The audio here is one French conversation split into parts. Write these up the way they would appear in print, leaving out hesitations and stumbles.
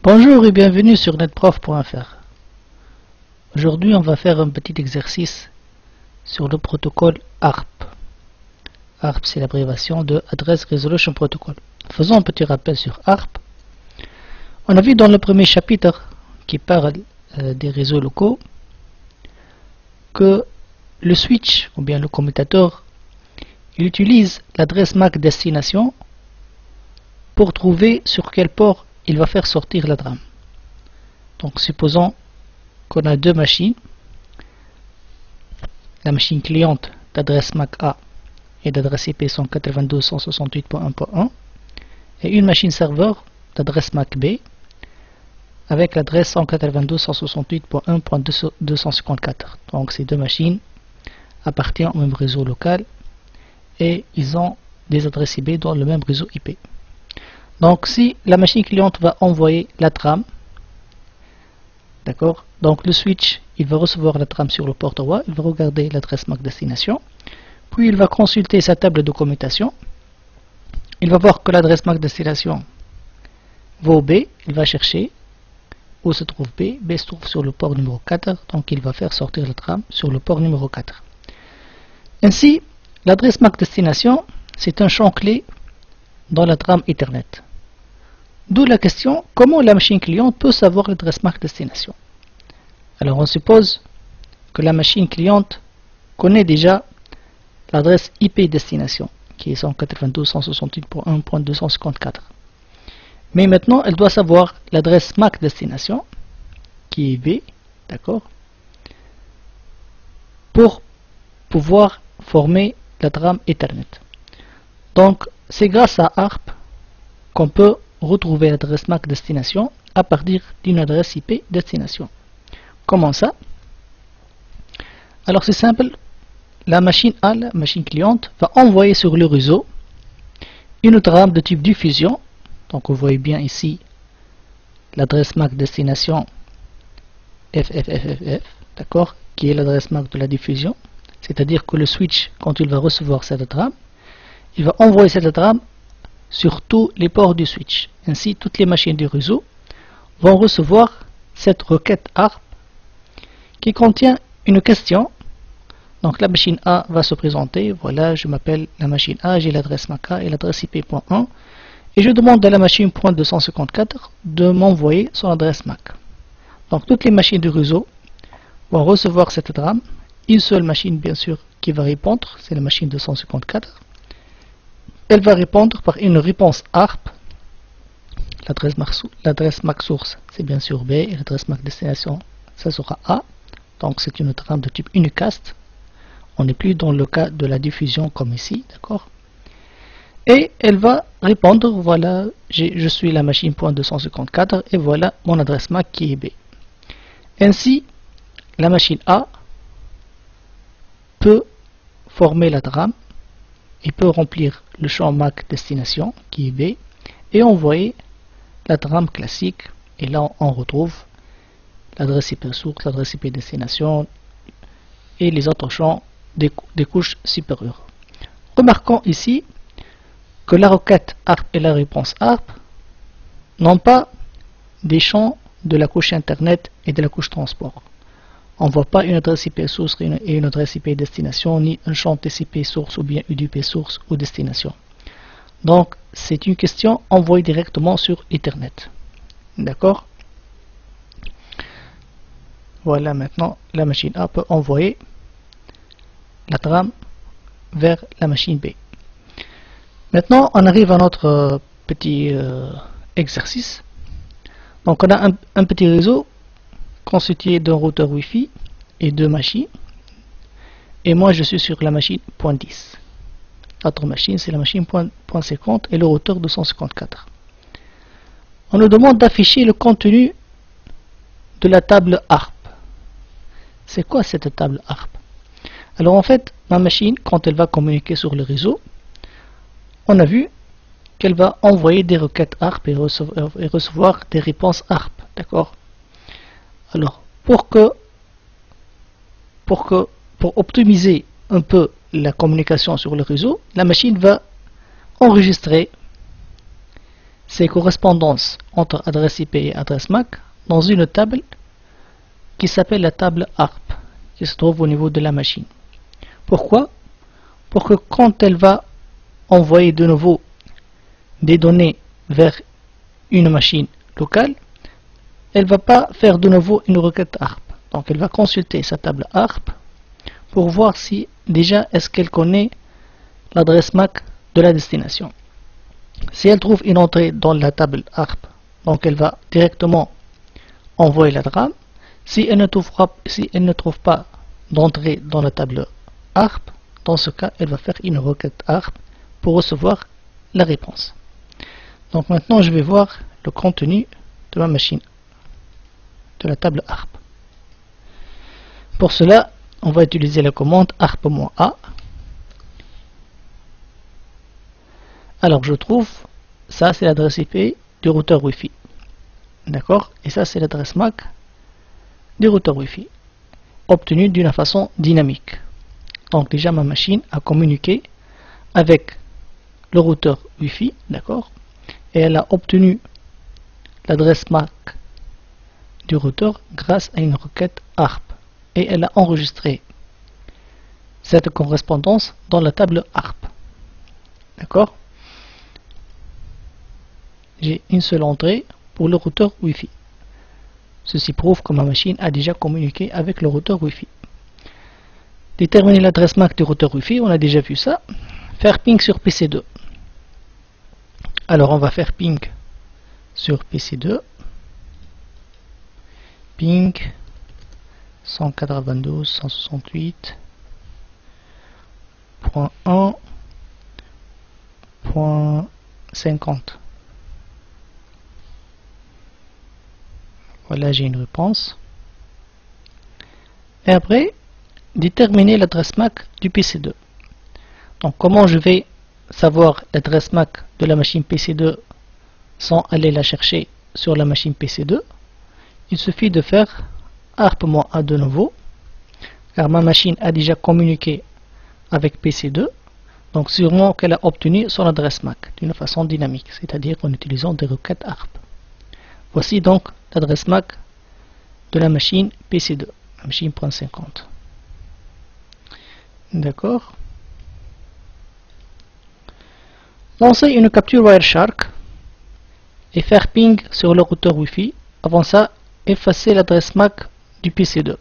Bonjour et bienvenue sur netprof.fr. Aujourd'hui, on va faire un petit exercice sur le protocole ARP. ARP, c'est l'abréviation de Address Resolution Protocol. Faisons un petit rappel sur ARP. On a vu dans le premier chapitre qui parle des réseaux locaux que le switch ou bien le commutateur il utilise l'adresse MAC destination pour trouver sur quel port il va faire sortir la trame. Donc supposons qu'on a deux machines, la machine cliente d'adresse MAC A et d'adresse IP 192.168.1.1 et une machine serveur d'adresse MAC B avec l'adresse 192.168.1.254. Donc ces deux machines appartiennent au même réseau local et ils ont des adresses IP dans le même réseau IP. Donc si la machine cliente va envoyer la trame, d'accord, donc le switch il va recevoir la trame sur le port A, il va regarder l'adresse MAC destination, puis il va consulter sa table de commutation, il va voir que l'adresse MAC destination vaut B, il va chercher où se trouve B, B se trouve sur le port numéro 4, donc il va faire sortir la trame sur le port numéro 4. Ainsi, l'adresse MAC destination, c'est un champ clé dans la trame Ethernet. D'où la question, comment la machine cliente peut savoir l'adresse MAC destination? Alors on suppose que la machine cliente connaît déjà l'adresse IP destination, qui est 192.168.1.254. Mais maintenant, elle doit savoir l'adresse MAC destination, qui est B, d'accord, pour pouvoir former la trame Ethernet. Donc, c'est grâce à ARP qu'on peut retrouver l'adresse MAC destination à partir d'une adresse IP destination. Comment ça? Alors c'est simple, la machine A, la machine cliente, va envoyer sur le réseau une trame de type diffusion. Donc vous voyez bien ici l'adresse MAC destination FFFFF, d'accord, qui est l'adresse MAC de la diffusion. C'est-à-dire que le switch, quand il va recevoir cette trame, il va envoyer cette trame sur tous les ports du switch. Ainsi, toutes les machines du réseau vont recevoir cette requête ARP qui contient une question. Donc la machine A va se présenter. Voilà, je m'appelle la machine A, j'ai l'adresse MAC A et l'adresse IP.1. Et je demande à la machine .254 de m'envoyer son adresse MAC. Donc toutes les machines du réseau vont recevoir cette trame. Une seule machine, bien sûr, qui va répondre, c'est la machine 254. Elle va répondre par une réponse ARP. L'adresse MAC source, c'est bien sûr B, et l'adresse MAC destination, ça sera A. Donc c'est une trame de type unicast. On n'est plus dans le cas de la diffusion comme ici, d'accord. Et elle va répondre, voilà, je suis la machine .254 et voilà mon adresse MAC qui est B. Ainsi, la machine A peut former la trame. Il peut remplir le champ MAC destination qui est B et envoyer la trame classique. Et là on retrouve l'adresse IP source, l'adresse IP destination et les autres champs des couches supérieures. Remarquons ici que la requête ARP et la réponse ARP n'ont pas des champs de la couche Internet et de la couche transport. On ne voit pas une adresse IP source et une adresse IP destination, ni un champ TCP source ou bien UDP source ou destination. Donc, c'est une question envoyée directement sur Ethernet. D'accord? Voilà, maintenant, la machine A peut envoyer la trame vers la machine B. Maintenant, on arrive à notre petit exercice. Donc, on a un petit réseau constitué d'un routeur Wi-Fi et deux machines. Et moi, je suis sur la machine .10. L'autre machine, c'est la machine .50 et le routeur 254. On nous demande d'afficher le contenu de la table ARP. C'est quoi cette table ARP? Alors en fait, ma machine, quand elle va communiquer sur le réseau, on a vu qu'elle va envoyer des requêtes ARP et recevoir des réponses ARP. D'accord? Alors, pour optimiser un peu la communication sur le réseau, la machine va enregistrer ces correspondances entre adresse IP et adresse MAC dans une table qui s'appelle la table ARP, qui se trouve au niveau de la machine. Pourquoi? Pour que quand elle va envoyer de nouveau des données vers une machine locale, elle ne va pas faire de nouveau une requête ARP. Donc elle va consulter sa table ARP pour voir si déjà est-ce qu'elle connaît l'adresse MAC de la destination. Si elle trouve une entrée dans la table ARP, donc elle va directement envoyer la trame. Si elle ne trouve pas d'entrée dans la table ARP, dans ce cas, elle va faire une requête ARP pour recevoir la réponse. Donc maintenant, je vais voir le contenu de ma machine, de la table ARP. Pour cela, on va utiliser la commande ARP-A. Alors, je trouve, ça c'est l'adresse IP du routeur Wi-Fi. D'accord? Et ça c'est l'adresse MAC du routeur Wi-Fi, obtenue d'une façon dynamique. Donc déjà ma machine a communiqué avec le routeur Wi-Fi, d'accord, et elle a obtenu l'adresse MAC du routeur grâce à une requête ARP, et elle a enregistré cette correspondance dans la table ARP. D'accord? J'ai une seule entrée pour le routeur Wi-Fi. Ceci prouve que ma machine a déjà communiqué avec le routeur Wi-Fi. Déterminer l'adresse MAC du routeur Wi-Fi, on a déjà vu ça. Faire ping sur PC2. Alors on va faire ping sur PC2. Ping 192.1.1.50. Voilà, j'ai une réponse. Et après, déterminer l'adresse MAC du PC2. Donc, comment je vais savoir l'adresse MAC de la machine PC2 sans aller la chercher sur la machine PC2? Il suffit de faire ARP-A de nouveau, car ma machine a déjà communiqué avec PC2, donc sûrement qu'elle a obtenu son adresse MAC d'une façon dynamique, c'est-à-dire en utilisant des requêtes ARP. Voici donc l'adresse MAC de la machine PC2, la machine .50. D'accord. Lancer une capture Wireshark et faire ping sur le routeur Wi-Fi. Avant ça, effacer l'adresse MAC du PC2.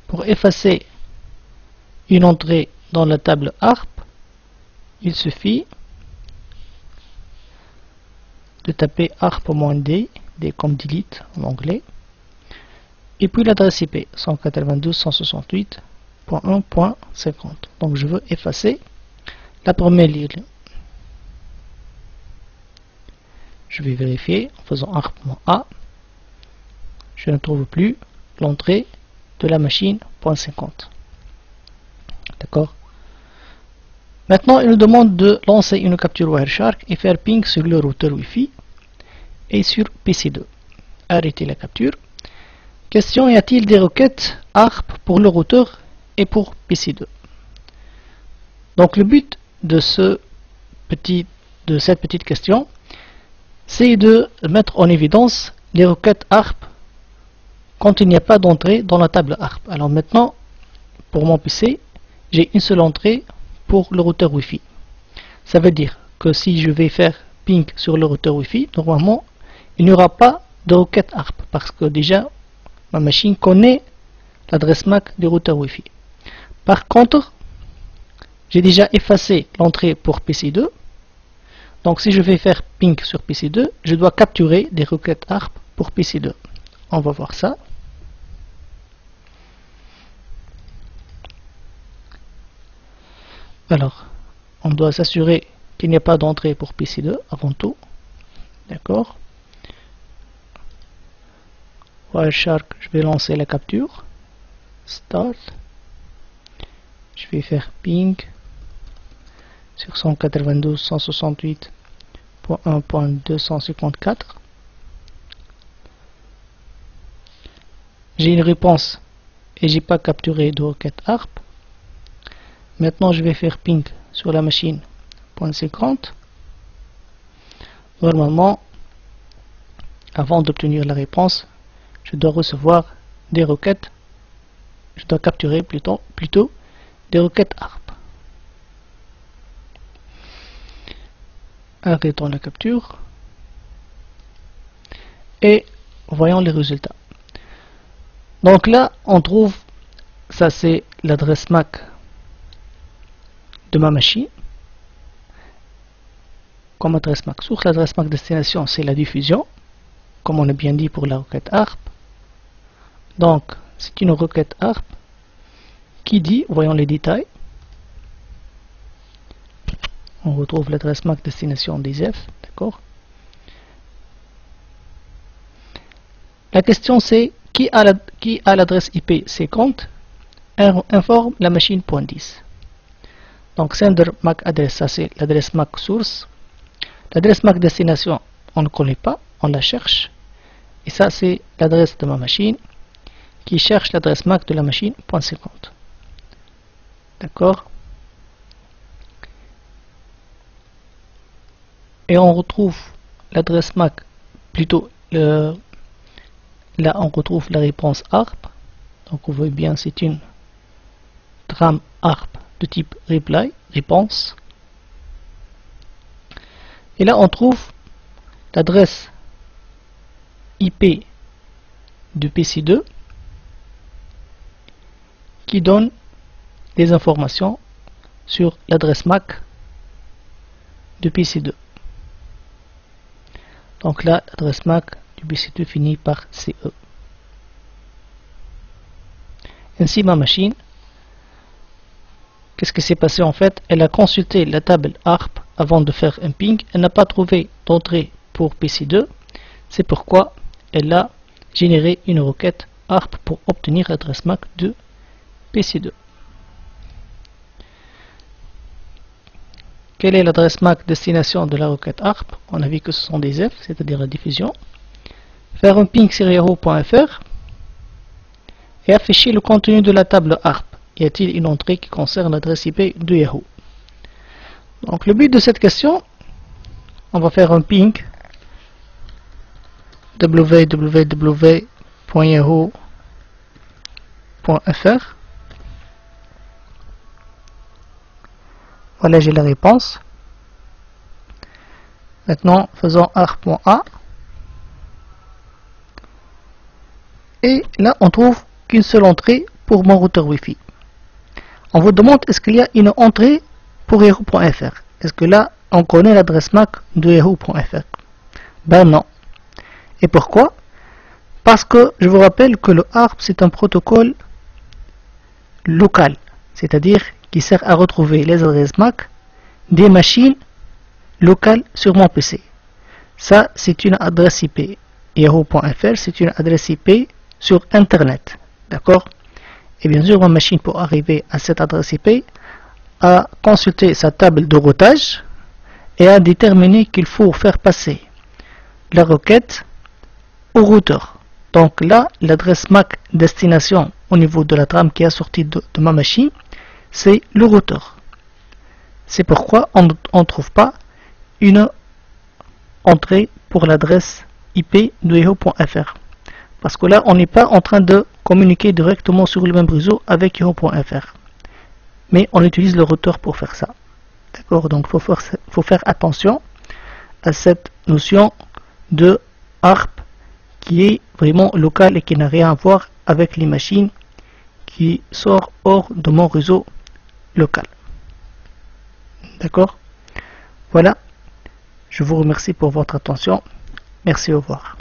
Pour effacer une entrée dans la table ARP, il suffit de taper ARP-D, D comme delete en anglais, et puis l'adresse IP 192.168.1.50. Donc je veux effacer la première ligne. Je vais vérifier en faisant ARP-A. Je ne trouve plus l'entrée de la machine .50. D'accord. Maintenant, il nous demande de lancer une capture Wireshark et faire ping sur le routeur Wi-Fi et sur PC2. Arrêtez la capture. Question, y a-t-il des requêtes ARP pour le routeur et pour PC2? Donc le but de cette petite question, c'est de mettre en évidence les requêtes ARP quand il n'y a pas d'entrée dans la table ARP. Alors maintenant, pour mon PC, j'ai une seule entrée pour le routeur Wi-Fi. Ça veut dire que si je vais faire ping sur le routeur Wi-Fi, normalement, il n'y aura pas de requête ARP parce que déjà, ma machine connaît l'adresse MAC du routeur Wi-Fi. Par contre, j'ai déjà effacé l'entrée pour PC2. Donc si je vais faire ping sur PC2, je dois capturer des requêtes ARP pour PC2. On va voir ça. Alors, on doit s'assurer qu'il n'y a pas d'entrée pour PC2 avant tout. D'accord. Wireshark, je vais lancer la capture. Start. Je vais faire ping sur 192.168.1.254. J'ai une réponse et j'ai pas capturé de requête ARP. Maintenant je vais faire ping sur la machine .50. normalement, avant d'obtenir la réponse, je dois recevoir des requêtes, je dois capturer plutôt des requêtes ARP. Arrêtons la capture et voyons les résultats. Donc là, on trouve, ça c'est l'adresse MAC de ma machine. Comme adresse MAC source, l'adresse MAC destination c'est la diffusion, comme on a bien dit pour la requête ARP. Donc, c'est une requête ARP qui dit, voyons les détails, on retrouve l'adresse MAC destination des F, d'accord. La question c'est, qui a l'adresse IP 50 informe la machine .10. Donc, sender MAC address, ça c'est l'adresse MAC source. L'adresse MAC destination, on ne connaît pas, on la cherche. Et ça c'est l'adresse de ma machine qui cherche l'adresse MAC de la machine .50. D'accord. Et on retrouve l'adresse MAC, plutôt là on retrouve la réponse ARP. Donc vous voyez bien, c'est une trame ARP de type reply, réponse. Et là on trouve l'adresse IP de PC2 qui donne des informations sur l'adresse MAC de PC2. Donc là, l'adresse MAC du PC2 finit par CE. Ainsi, ma machine, qu'est-ce qui s'est passé en fait? Elle a consulté la table ARP avant de faire un ping. Elle n'a pas trouvé d'entrée pour PC2. C'est pourquoi elle a généré une requête ARP pour obtenir l'adresse MAC de PC2. Quelle est l'adresse MAC destination de la requête ARP? On a vu que ce sont des F, c'est-à-dire la diffusion. Faire un ping sur yahoo.fr et afficher le contenu de la table ARP. Y a-t-il une entrée qui concerne l'adresse IP de Yahoo? Donc le but de cette question, on va faire un ping www.yahoo.fr. Voilà, j'ai la réponse. Maintenant, faisons arp.a. Et là, on trouve qu'une seule entrée pour mon routeur Wi-Fi. On vous demande, est-ce qu'il y a une entrée pour yahoo.fr? Est-ce que là, on connaît l'adresse MAC de yahoo.fr? Ben non. Et pourquoi? Parce que je vous rappelle que le ARP, c'est un protocole local, c'est-à-dire qui sert à retrouver les adresses MAC des machines locales sur mon PC. Ça, c'est une adresse IP. Yahoo.fr, c'est une adresse IP sur Internet. D'accord? Et bien sûr, ma machine, pour arriver à cette adresse IP, a consulté sa table de routage et a déterminé qu'il faut faire passer la requête au routeur. Donc là, l'adresse MAC destination au niveau de la trame qui est sortie de ma machine, c'est le routeur. C'est pourquoi on ne trouve pas une entrée pour l'adresse IP de yahoo.fr. Parce que là, on n'est pas en train de communiquer directement sur le même réseau avec yahoo.fr. Mais on utilise le routeur pour faire ça. D'accord? Donc, il faut faire attention à cette notion de ARP qui est vraiment locale et qui n'a rien à voir avec les machines qui sortent hors de mon réseau local. D'accord? Voilà. Je vous remercie pour votre attention. Merci, au revoir.